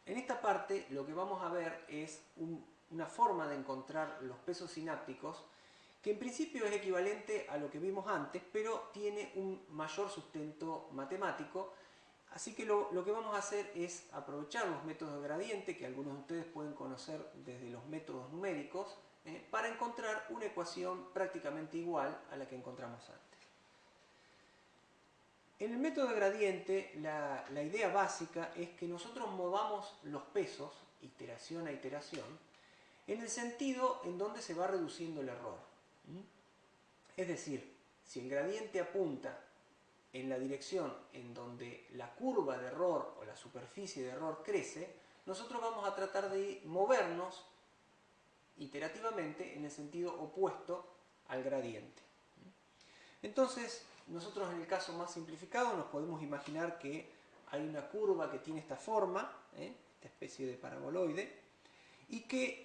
En esta parte lo que vamos a ver es una forma de encontrar los pesos sinápticos que en principio es equivalente a lo que vimos antes, pero tiene un mayor sustento matemático. Así que lo que vamos a hacer es aprovechar los métodos de gradiente, que algunos de ustedes pueden conocer desde los métodos numéricos, para encontrar una ecuación prácticamente igual a la que encontramos antes. En el método de gradiente, la idea básica es que nosotros movamos los pesos, iteración a iteración, en el sentido en donde se va reduciendo el error. Es decir, si el gradiente apunta en la dirección en donde la curva de error o la superficie de error crece, nosotros vamos a tratar de movernos iterativamente en el sentido opuesto al gradiente. Entonces, nosotros en el caso más simplificado nos podemos imaginar que hay una curva que tiene esta forma, esta especie de paraboloide, y que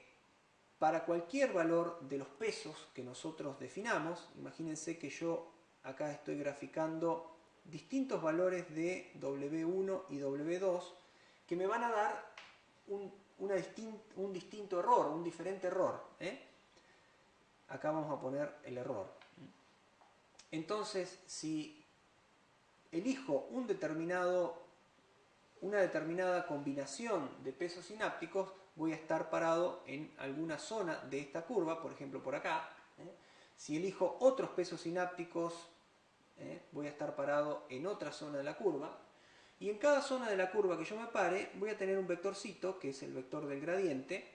para cualquier valor de los pesos que nosotros definamos, imagínense que yo acá estoy graficando distintos valores de W1 y W2 que me van a dar un distinto error, un diferente error. Acá vamos a poner el error. Entonces, si elijo una determinada combinación de pesos sinápticos, voy a estar parado en alguna zona de esta curva, por ejemplo por acá. Si elijo otros pesos sinápticos, voy a estar parado en otra zona de la curva. Y en cada zona de la curva que yo me pare, voy a tener un vectorcito, que es el vector del gradiente,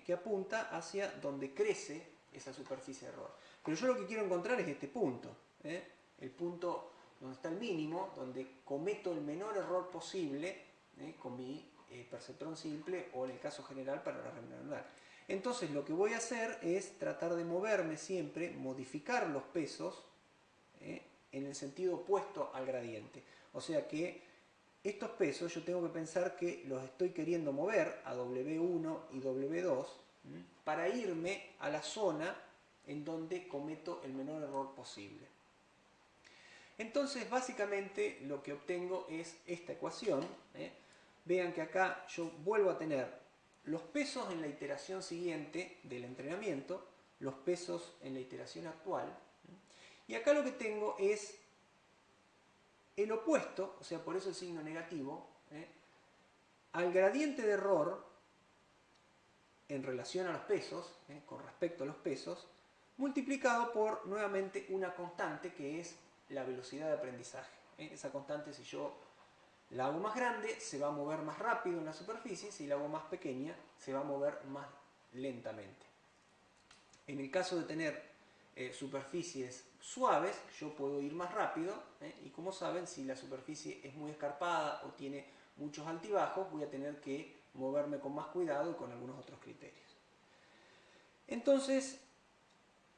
que apunta hacia donde crece esa superficie de error. Pero yo lo que quiero encontrar es este punto, el punto donde está el mínimo, donde cometo el menor error posible con mi perceptrón simple o en el caso general para la remera anular. Entonces lo que voy a hacer es tratar de moverme siempre, modificar los pesos en el sentido opuesto al gradiente. O sea que estos pesos yo tengo que pensar que los estoy queriendo mover a W1 y W2 para irme a la zona en donde cometo el menor error posible. Entonces básicamente lo que obtengo es esta ecuación. Vean que acá yo vuelvo a tener los pesos en la iteración siguiente del entrenamiento, los pesos en la iteración actual, y acá lo que tengo es el opuesto, o sea, por eso el signo negativo, al gradiente de error en relación a los pesos, con respecto a los pesos, multiplicado por nuevamente una constante que es la velocidad de aprendizaje. Esa constante, si yo la hago más grande, se va a mover más rápido en la superficie, si la hago más pequeña, se va a mover más lentamente. En el caso de tener superficies suaves, yo puedo ir más rápido, y como saben, si la superficie es muy escarpada o tiene muchos altibajos, voy a tener que moverme con más cuidado y con algunos otros criterios. Entonces,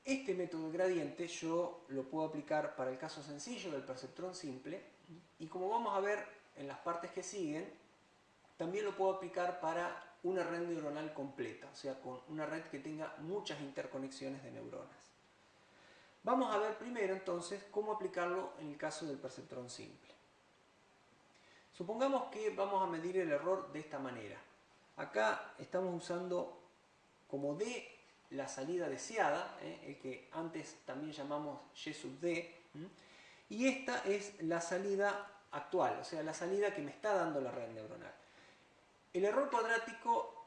este método de gradiente yo lo puedo aplicar para el caso sencillo del perceptrón simple, y como vamos a ver en las partes que siguen, también lo puedo aplicar para una red neuronal completa, o sea, con una red que tenga muchas interconexiones de neuronas. Vamos a ver primero entonces cómo aplicarlo en el caso del perceptrón simple. Supongamos que vamos a medir el error de esta manera. Acá estamos usando como D la salida deseada, el que antes también llamamos Y sub D, y esta es la salida actual, o sea, la salida que me está dando la red neuronal. El error cuadrático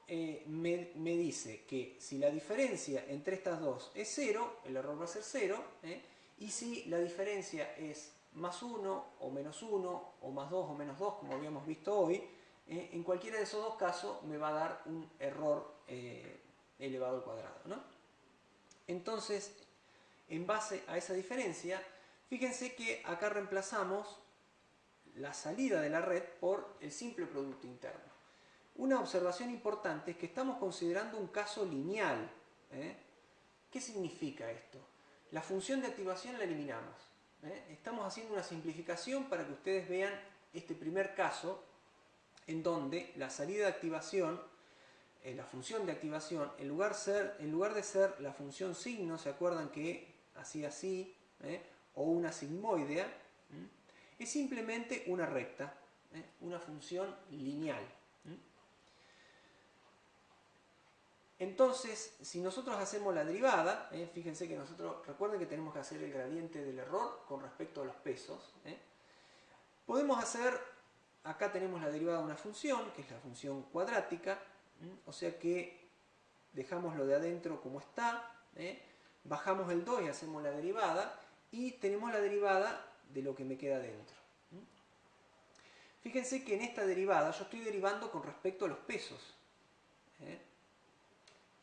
me dice que si la diferencia entre estas dos es 0, el error va a ser 0, y si la diferencia es más 1 o menos 1 o más 2 o menos 2, como habíamos visto hoy, en cualquiera de esos dos casos me va a dar un error elevado al cuadrado, ¿no? Entonces, en base a esa diferencia, fíjense que acá reemplazamos la salida de la red por el simple producto interno. Una observación importante es que estamos considerando un caso lineal. ¿Qué significa esto? La función de activación la eliminamos. Estamos haciendo una simplificación para que ustedes vean este primer caso en donde la salida de activación, la función de activación, en lugar de ser la función signo, ¿se acuerdan que hacía así? O una sigmoidea, es simplemente una recta, una función lineal. Entonces, si nosotros hacemos la derivada, fíjense que recuerden que tenemos que hacer el gradiente del error con respecto a los pesos. Podemos hacer, acá tenemos la derivada de una función, que es la función cuadrática, o sea que dejamos lo de adentro como está, bajamos el 2 y hacemos la derivada, y tenemos la derivada de lo que me queda dentro. Fíjense que en esta derivada yo estoy derivando con respecto a los pesos,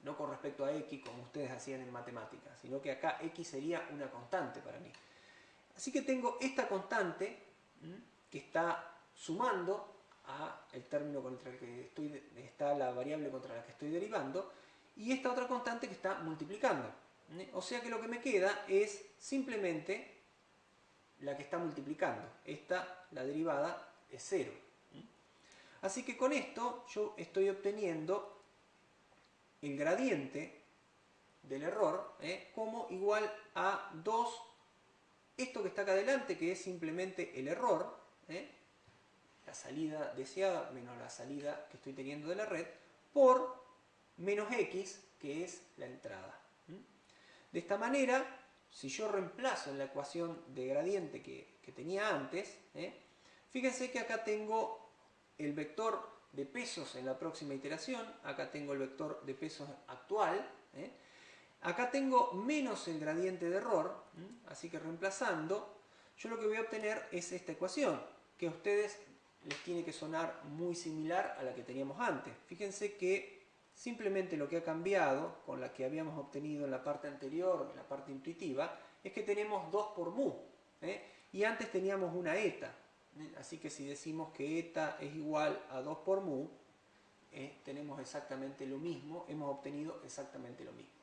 no con respecto a x como ustedes hacían en matemáticas, sino que acá x sería una constante para mí. Así que tengo esta constante que está sumando a el término contra el que está la variable contra la que estoy derivando, y esta otra constante que está multiplicando. O sea que lo que me queda es simplemente la que está multiplicando. La derivada es 0. Así que con esto yo estoy obteniendo el gradiente del error como igual a 2, esto que está acá adelante, que es simplemente el error, la salida deseada menos la salida que estoy teniendo de la red, por menos x, que es la entrada. De esta manera, si yo reemplazo en la ecuación de gradiente que tenía antes, fíjense que acá tengo el vector de pesos en la próxima iteración, acá tengo el vector de pesos actual, acá tengo menos el gradiente de error, así que reemplazando, yo lo que voy a obtener es esta ecuación, que a ustedes les tiene que sonar muy similar a la que teníamos antes. Fíjense que simplemente lo que ha cambiado con la que habíamos obtenido en la parte anterior, en la parte intuitiva, es que tenemos 2 por mu, y antes teníamos una eta. Así que si decimos que eta es igual a 2 por mu, tenemos exactamente lo mismo, hemos obtenido exactamente lo mismo.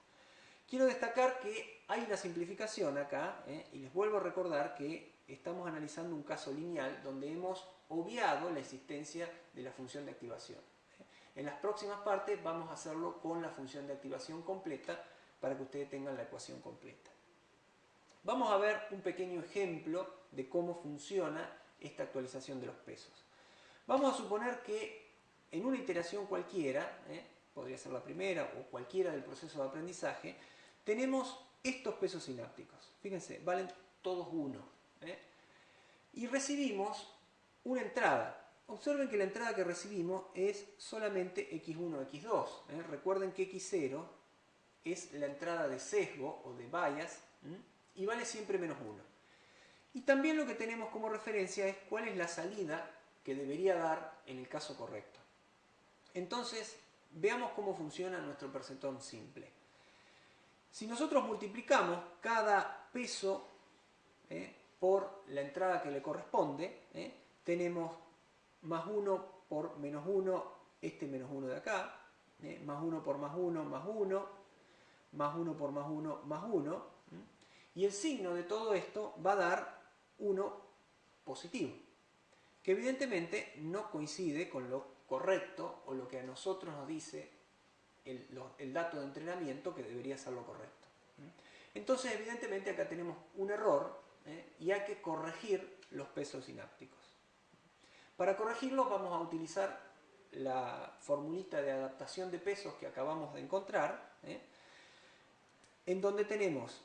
Quiero destacar que hay una simplificación acá, y les vuelvo a recordar que estamos analizando un caso lineal donde hemos obviado la existencia de la función de activación. En las próximas partes vamos a hacerlo con la función de activación completa para que ustedes tengan la ecuación completa. Vamos a ver un pequeño ejemplo de cómo funciona esta actualización de los pesos. Vamos a suponer que en una iteración cualquiera, podría ser la primera o cualquiera del proceso de aprendizaje, tenemos estos pesos sinápticos. Fíjense, valen todos 1. Y recibimos una entrada. Observen que la entrada que recibimos es solamente x1, x2. Recuerden que x0 es la entrada de sesgo o de bias y vale siempre menos 1. Y también lo que tenemos como referencia es cuál es la salida que debería dar en el caso correcto. Entonces, veamos cómo funciona nuestro percentón simple. Si nosotros multiplicamos cada peso por la entrada que le corresponde, tenemos más 1 por menos 1, este menos 1 de acá, más 1 por más 1, más 1, más 1 por más 1, más 1, y el signo de todo esto va a dar 1 positivo, que evidentemente no coincide con lo correcto o lo que a nosotros nos dice el dato de entrenamiento que debería ser lo correcto. Entonces evidentemente acá tenemos un error y hay que corregir los pesos sinápticos. Para corregirlos vamos a utilizar la formulita de adaptación de pesos que acabamos de encontrar, en donde tenemos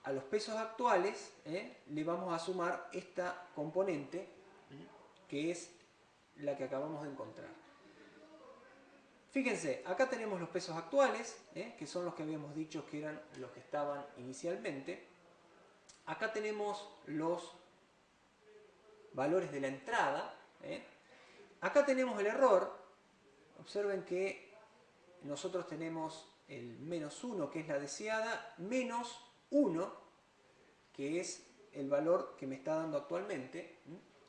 a los pesos actuales, le vamos a sumar esta componente, que es la que acabamos de encontrar. Fíjense, acá tenemos los pesos actuales, que son los que habíamos dicho que eran los que estaban inicialmente. Acá tenemos los valores de la entrada. Acá tenemos el error. Observen que nosotros tenemos el menos 1, que es la deseada, menos 1, que es el valor que me está dando actualmente.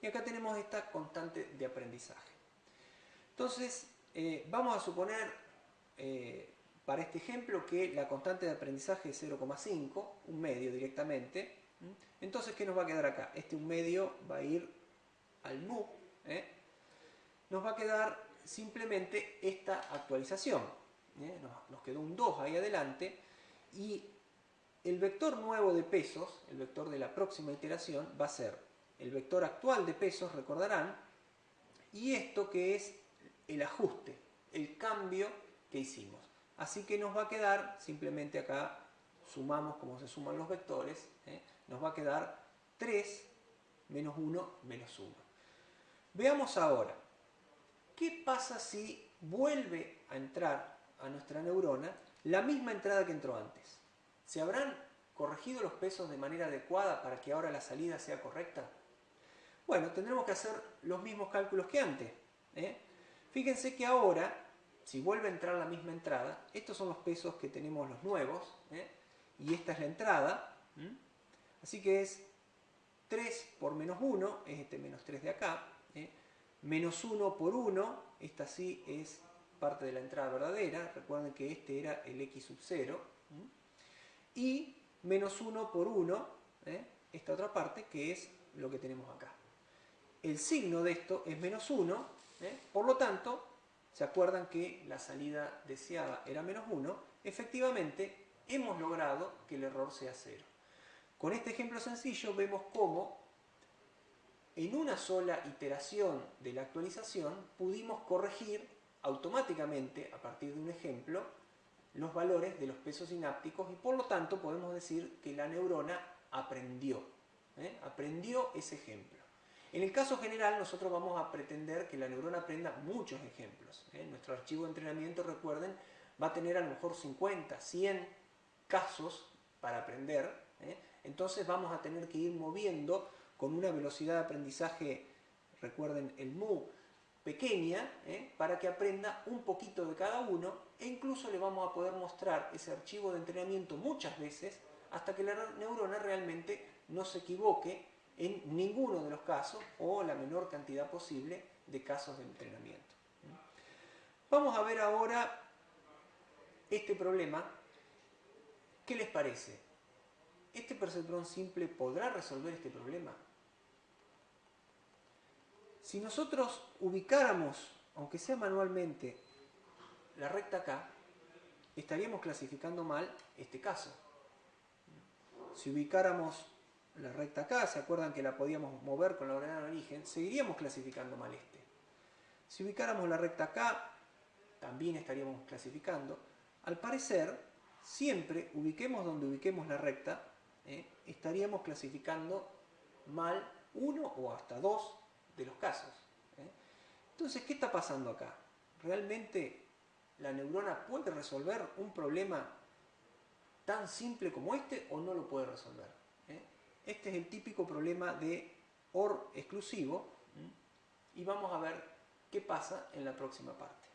Y acá tenemos esta constante de aprendizaje. Entonces, vamos a suponer, para este ejemplo, que la constante de aprendizaje es 0,5, un medio directamente. Entonces, ¿qué nos va a quedar acá? Un medio va a ir al mu. Nos va a quedar simplemente esta actualización. Nos quedó un 2 ahí adelante. Y el vector nuevo de pesos, el vector de la próxima iteración, va a ser el vector actual de pesos, recordarán, y esto que es el ajuste, el cambio que hicimos. Así que nos va a quedar, simplemente acá sumamos como se suman los vectores, nos va a quedar 3 menos 1 menos 1. Veamos ahora, ¿qué pasa si vuelve a entrar a nuestra neurona la misma entrada que entró antes? ¿Se habrán corregido los pesos de manera adecuada para que ahora la salida sea correcta? Bueno, tendremos que hacer los mismos cálculos que antes. Fíjense que ahora, si vuelve a entrar la misma entrada, estos son los pesos que tenemos los nuevos, y esta es la entrada. Así que es 3 por menos 1, es este menos 3 de acá. Menos 1 por 1, esta sí es parte de la entrada verdadera. Recuerden que este era el x sub 0. Y menos 1 por 1, esta otra parte, que es lo que tenemos acá. El signo de esto es menos 1, por lo tanto, ¿se acuerdan que la salida deseada era menos 1? Efectivamente, hemos logrado que el error sea 0. Con este ejemplo sencillo vemos cómo en una sola iteración de la actualización pudimos corregir automáticamente, a partir de un ejemplo, los valores de los pesos sinápticos y por lo tanto podemos decir que la neurona aprendió. Aprendió ese ejemplo. En el caso general nosotros vamos a pretender que la neurona aprenda muchos ejemplos. Nuestro archivo de entrenamiento, recuerden, va a tener a lo mejor 50, 100 casos para aprender. Entonces vamos a tener que ir moviendo con una velocidad de aprendizaje, recuerden el mu, pequeña, para que aprenda un poquito de cada uno e incluso le vamos a poder mostrar ese archivo de entrenamiento muchas veces hasta que la neurona realmente no se equivoque en ninguno de los casos o la menor cantidad posible de casos de entrenamiento. Vamos a ver ahora este problema. ¿Qué les parece? ¿Este perceptrón simple podrá resolver este problema? Si nosotros ubicáramos, aunque sea manualmente, la recta acá, estaríamos clasificando mal este caso. Si ubicáramos la recta acá, ¿se acuerdan que la podíamos mover con la ordenada de origen? Seguiríamos clasificando mal este. Si ubicáramos la recta acá, también estaríamos clasificando. Al parecer, siempre ubiquemos donde ubiquemos la recta, estaríamos clasificando mal uno o hasta dos de los casos. Entonces, ¿qué está pasando acá? ¿Realmente la neurona puede resolver un problema tan simple como este o no lo puede resolver? Este es el típico problema de OR exclusivo y vamos a ver qué pasa en la próxima parte.